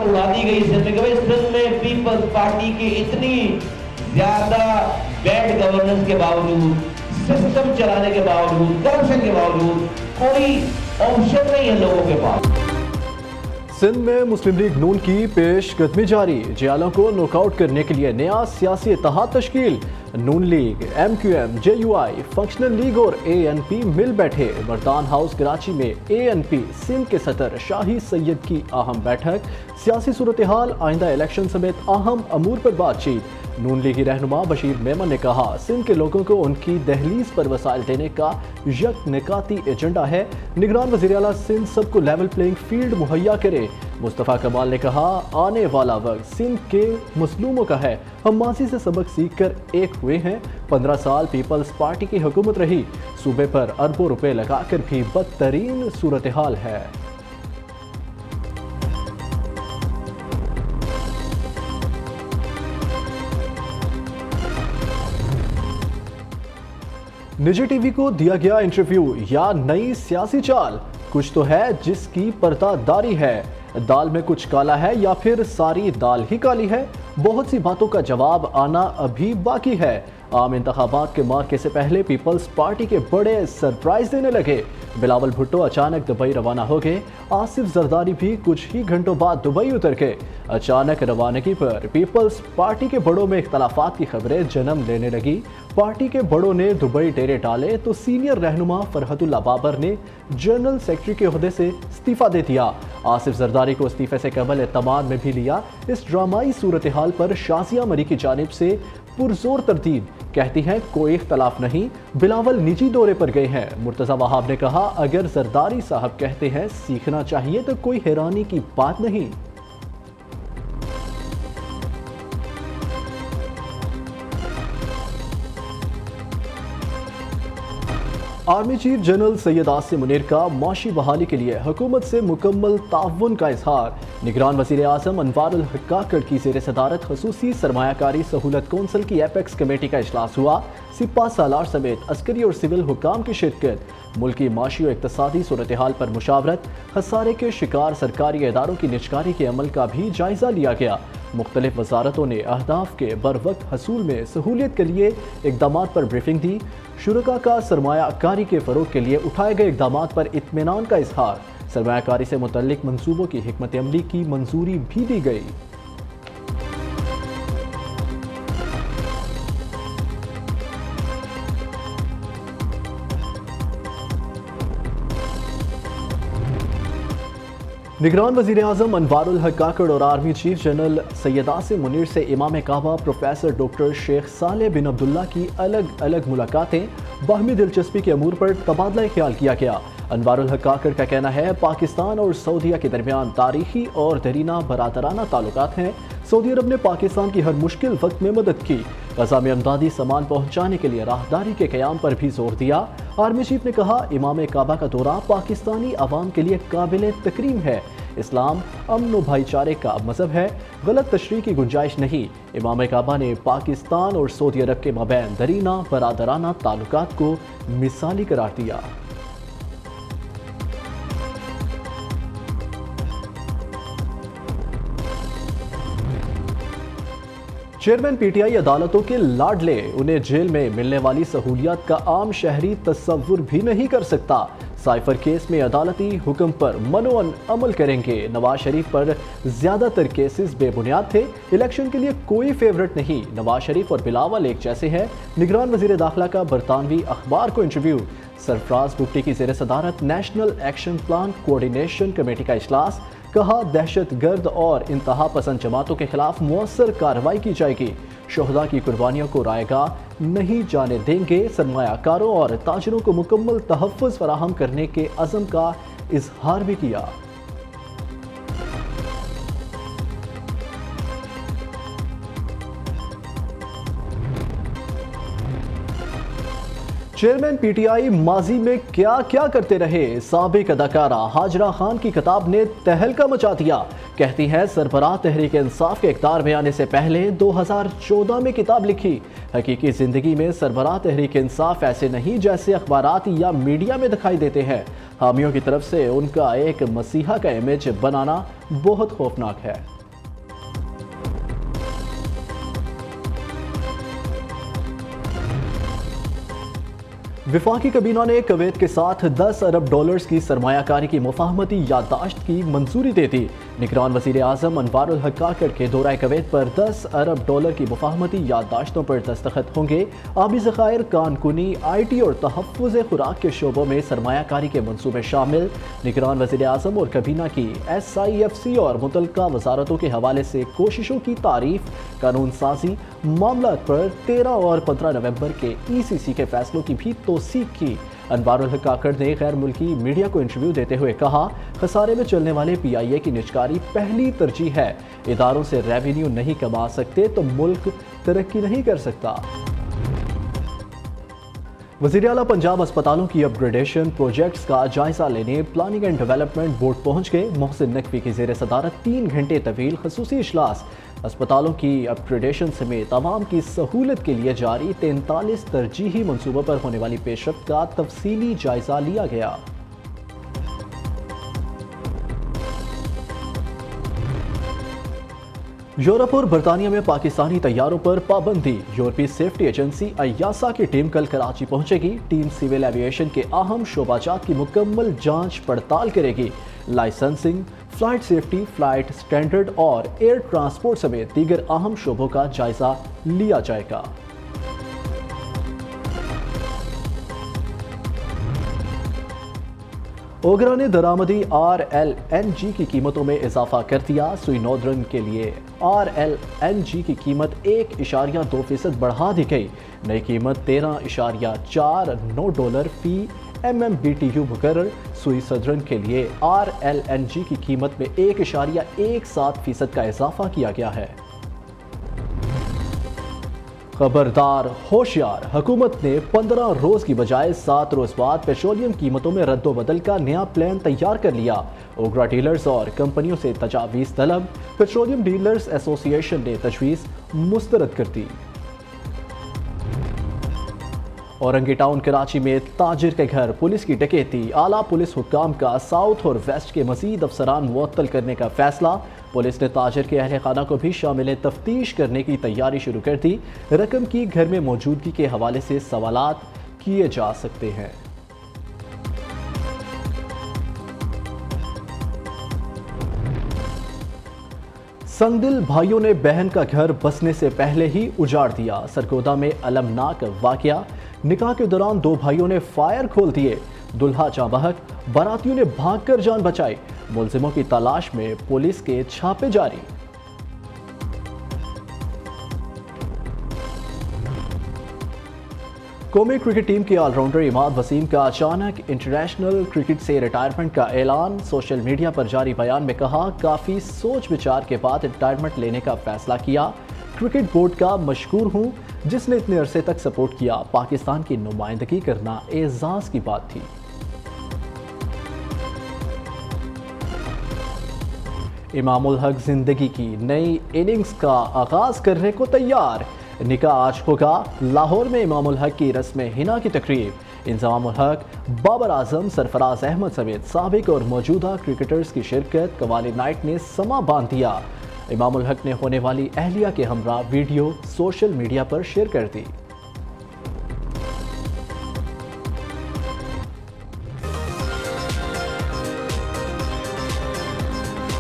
उड़ा दी गई सिंध में पीपल्स पार्टी की इतनी ज्यादा बैड गवर्नेंस के बावजूद, सिस्टम चलाने के बावजूद, करप्शन के बावजूद कोई ऑप्शन नहीं है लोगों के पास। सिंध में मुस्लिम लीग नून की पेशकदमी जारी, जियालों को नॉकआउट करने के लिए नया सियासी इत्तेहाद तश्कील। Noon league, MQM, JUI, functional league और ANP मिल बैठे। मर्दान हाउस कराची में ANP सिंध के सदर शाही सैयद की अहम बैठक। सियासी सूरत हाल, आइंदा इलेक्शन समेत अहम अमूर पर बातचीत। नून लीगी रहनुमा बशीर मेमन ने कहा, सिंध के लोगों को उनकी दहलीज पर वसाइल देने का यकनिकाती एजेंडा है। निगरान वज़ीर आला सिंध सबको लेवल प्लेइंग फील्ड मुहैया करे। मुस्तफ़ा कमाल ने कहा, आने वाला वक्त सिंध के मसलूमों का है। हम माजी से सबक सीख कर एक हुए हैं। 15 साल पीपल्स पार्टी की हुकूमत रही, सूबे पर अरबों रुपए लगाकर भी बदतरीन सूरत हाल है। निजी टीवी को दिया गया इंटरव्यू या नई सियासी चाल, कुछ तो है जिसकी पर्दादारी है। दाल में कुछ काला है या फिर सारी दाल ही काली है? बहुत सी बातों का जवाब आना अभी बाकी है। आम इंतखाबात के मार्के से पहले पीपल्स पार्टी के बड़े सरप्राइज देने लगे। बिलावल भुट्टो अचानक दुबई रवाना हो गए। आसिफ जरदारी भी कुछ ही घंटों बाद दुबई उतर गए। अचानक रवानगी पर पीपल्स पार्टी के बड़ों में इख्तलाफात की खबरें जन्म लेने लगी। पार्टी के बड़ों ने दुबई डेरे डाले तो सीनियर रहनुमा फरहतुल्लाह बाबर ने जनरल सेक्रेटरी के ओहदे से इस्तीफा दे दिया। आसिफ जरदारी को इस्तीफे से कबल एतमाद में भी लिया। इस ड्रामाई सूरत हाल पर शाजिया मरी की जानिब से पुरजोर तरदीद, कहती हैं कोई इख्तलाफ नहीं, बिलावल निजी दौरे पर गए हैं। मुर्तज़ा वहाब ने कहा, अगर जरदारी साहब कहते हैं सीखना चाहिए तो कोई हैरानी की बात नहीं। Army chief general Syed Asim Munir का माशी बहाली के लिए हुकूमत से मुकम्मल ताउन का इजहार। निगरान वज़ीर आज़म अनवारुल हक काकड़ की ज़ेर सदारत खसूसी सरमायाकारी सहूलत कौंसिल की एपेक्स कमेटी का इजलास हुआ। सिपा सालार समेत अस्करी और सिविल हुकाम की शिरकत। मुल्की माशी और इक़्तिसादी सूरत हाल पर मुशावरत। खसारे के शिकार सरकारी इदारों की निजकारी के अमल का भी जायजा लिया गया। मुख्तलिफ वजारतों ने अहदाफ के बर वक्त हसूल में सहूलियत के लिए इक़दामात पर ब्रीफिंग दी। शुरका का सरमायाकारी के फ़रोग़ के लिए उठाए गए इक़दामात पर इत्मीनान का इजहार। सरमायाकारी से मुतल्लिक मंसूबों की हिकमत अमली की मंजूरी भी दी गई। निगरान वज़ीर आज़म अनवारुल हक काकड़ और army chief general Syed Asim Munir से इमाम काबा प्रोफेसर डॉक्टर शेख सालेह बिन अब्दुल्ला की अलग अलग मुलाकातें, बाहमी दिलचस्पी के अमूर पर तबादला ख्याल किया गया। अनवारुल हक काकड़ का कहना है, पाकिस्तान और सऊदीया के दरमियान तारीखी और दरीना बरादराना ताल्लुकात हैं। सऊदी अरब ने पाकिस्तान की हर मुश्किल वक्त में मदद की। गजा में अमदादी सामान पहुँचाने के लिए राहदारी के क़याम पर भी जोर दिया। आर्मी चीफ ने कहा, इमाम काबा का दौरा पाकिस्तानी अवाम के लिए काबिल तकरीम है। इस्लाम अमन व भाईचारे का मजहब है, गलत तशरीह की गुंजाइश नहीं। इमाम काबा ने पाकिस्तान और सऊदी अरब के मबैन दरीना बरादराना ताल्लुकात को मिसाली करार दिया। चेयरमैन पीटीआई अदालतों के लाडले, उन्हें जेल में मिलने वाली सहूलियत का आम शहरी तस्वुर भी नहीं कर सकता। साइफर केस में अदालती हुक्म पर मनोअन अमल करेंगे। नवाज शरीफ पर ज्यादातर केसेस बेबुनियाद थे। इलेक्शन के लिए कोई फेवरेट नहीं। नवाज शरीफ और बिलावल एक जैसे हैं। निगरान वजीर दाखिला का बरतानवी अखबार को इंटरव्यू। सरफराज भुट्टी की ज़ेर सदारत national action plan coordination committee का इजलास। कहा, दहशत गर्द और इंतहा पसंद जमातों के खिलाफ मुअस्सर कार्रवाई की जाएगी। शोहदा की कुर्बानियों को रायगा नहीं जाने देंगे। सरमायाकारों और ताजरों को मुकम्मल तहफ़्फ़ुज़ फराहम करने के अज़म का इजहार भी किया। चेयरमैन पीटीआई माजी में क्या क्या करते रहे। साबिक अदाकारा हाजरा खान की किताब ने तहलका मचा दिया। कहती है, सरबराह तहरीक इंसाफ के इक़्तिदार में आने से पहले 2014 में किताब लिखी। हकीकी ज़िंदगी में सरबराह तहरीक इंसाफ ऐसे नहीं जैसे अखबारात या मीडिया में दिखाई देते हैं। हामियों की तरफ से उनका एक मसीहा का इमेज बनाना बहुत खौफनाक है। वफाकी कबीना ने कुवैत के साथ 10 अरब डॉलर्स की सरमाया कारी की मुफाहमती याददाश्त की मंजूरी दे दी। निगरान वज़ीर आज़म अनवारुल हक काकड़ के दौरा कुवैत पर 10 अरब डॉलर की मुफाहमती याददाश्तों पर दस्तखत होंगे। आबी ज़खायर, कानकुनी, IT और तहफ़्फ़ुज़ खुराक के शोबों में सरमाया कारी के मंसूबे शामिल। निगरान वज़ीर आज़म और कबीना की SIFC और मुतल्लिका वजारतों के हवाले से कोशिशों की तारीफ। कानून साजी मामला पर 13 और 15 नवंबर के ECC के फैसलों की भी तौसीक की। अनवारुल हक काकड़ ने गैर मुल्की मीडिया को इंटरव्यू देते हुए कहा, खसारे में चलने वाले PIA की निजकारी पहली तरजीह है। इदारों से रेवेन्यू नहीं कमा सकते तो मुल्क तरक्की नहीं कर सकता। वज़ीर आला पंजाब अस्पतालों की अपग्रेडेशन प्रोजेक्ट्स का जायजा लेने प्लानिंग एंड डेवलपमेंट बोर्ड पहुंच गए। मोहसिन नकवी की ज़ेर सदारत 3 घंटे तवील खसूसी इजलास। अस्पतालों की अपग्रेडेशन समेत तमाम की सहूलत के लिए जारी 43 तरजीही मनसूबों पर होने वाली पेशरफ्त का तफसीली जायजा लिया गया। यूरोप और बरतानिया में पाकिस्तानी तैयारों पर पाबंदी। यूरोपीय सेफ्टी एजेंसी अयासा की टीम कल कराची पहुंचेगी। टीम सिविल एविएशन के अहम शोबाजात की मुकम्मल जांच पड़ताल करेगी। Licensing, flight safety, flight standard और एयर ट्रांसपोर्ट समेत दीगर अहम शोबों का जायजा लिया जाएगा। ओगरा ने दरामदी RLNG की कीमतों में इजाफा कर दिया। सुई नॉर्दर्न के लिए RLNG की कीमत 1.2% बढ़ा दी गई। नई कीमत $13.49 फी MMBTU मुकर्रर। सुई सदर्न के लिए RLNG की कीमत में 1.17% का इजाफा किया गया है। खबरदार, होशियार, हुकूमत ने 15 रोज की बजाय 7 रोज बाद पेट्रोलियम कीमतों में रद्दोबदल का नया प्लान तैयार कर लिया। ओगरा डीलर्स और कंपनियों से तजावीज़ तलब। पेट्रोलियम डीलर्स एसोसिएशन ने तजवीज़ मुस्तरद कर दी। औरंगी टाउन कराची में ताजिर के घर पुलिस की डकैती। आला पुलिस हुक्काम का साउथ और वेस्ट के मजीद अफसरान मुअत्तल करने का फैसला। पुलिस ने ताजिर के अहल खाना को भी शामिल तफ्तीश करने की तैयारी शुरू कर दी। रकम की घर में मौजूदगी के हवाले से सवालात किए जा सकते हैं। संगदिल भाइयों ने बहन का घर बसने से पहले ही उजाड़ दिया। सरगोदा में अलमनाक वाकया। निकाह के दौरान 2 भाइयों ने फायर खोल दिए। दुल्हा जाँ बहक, बारातियों ने भागकर जान बचाई। मुलजिमों की तलाश में पुलिस के छापे जारी। कौमी क्रिकेट टीम के ऑलराउंडर इमाद वसीम का अचानक इंटरनेशनल क्रिकेट से रिटायरमेंट का ऐलान। सोशल मीडिया पर जारी बयान में कहा, काफ़ी सोच विचार के बाद रिटायरमेंट लेने का फैसला किया। क्रिकेट बोर्ड का मशकूर हूँ जिसने इतने अरसे तक सपोर्ट किया। पाकिस्तान की नुमाइंदगी करना एजाज़ की बात थी। इमामुल हक जिंदगी की नई इनिंग्स का आगाज करने को तैयार। निकाह आज होगा। लाहौर में इमामुल हक की रस्म हिना की तकरीब। इंज़मामुल हक, बाबर आजम, सरफराज अहमद समेत साबिक और मौजूदा क्रिकेटर्स की शिरकत। कवाली नाइट ने समा बांध दिया। इमामुल हक ने होने वाली अहलिया के हमरा वीडियो सोशल मीडिया पर शेयर कर दी।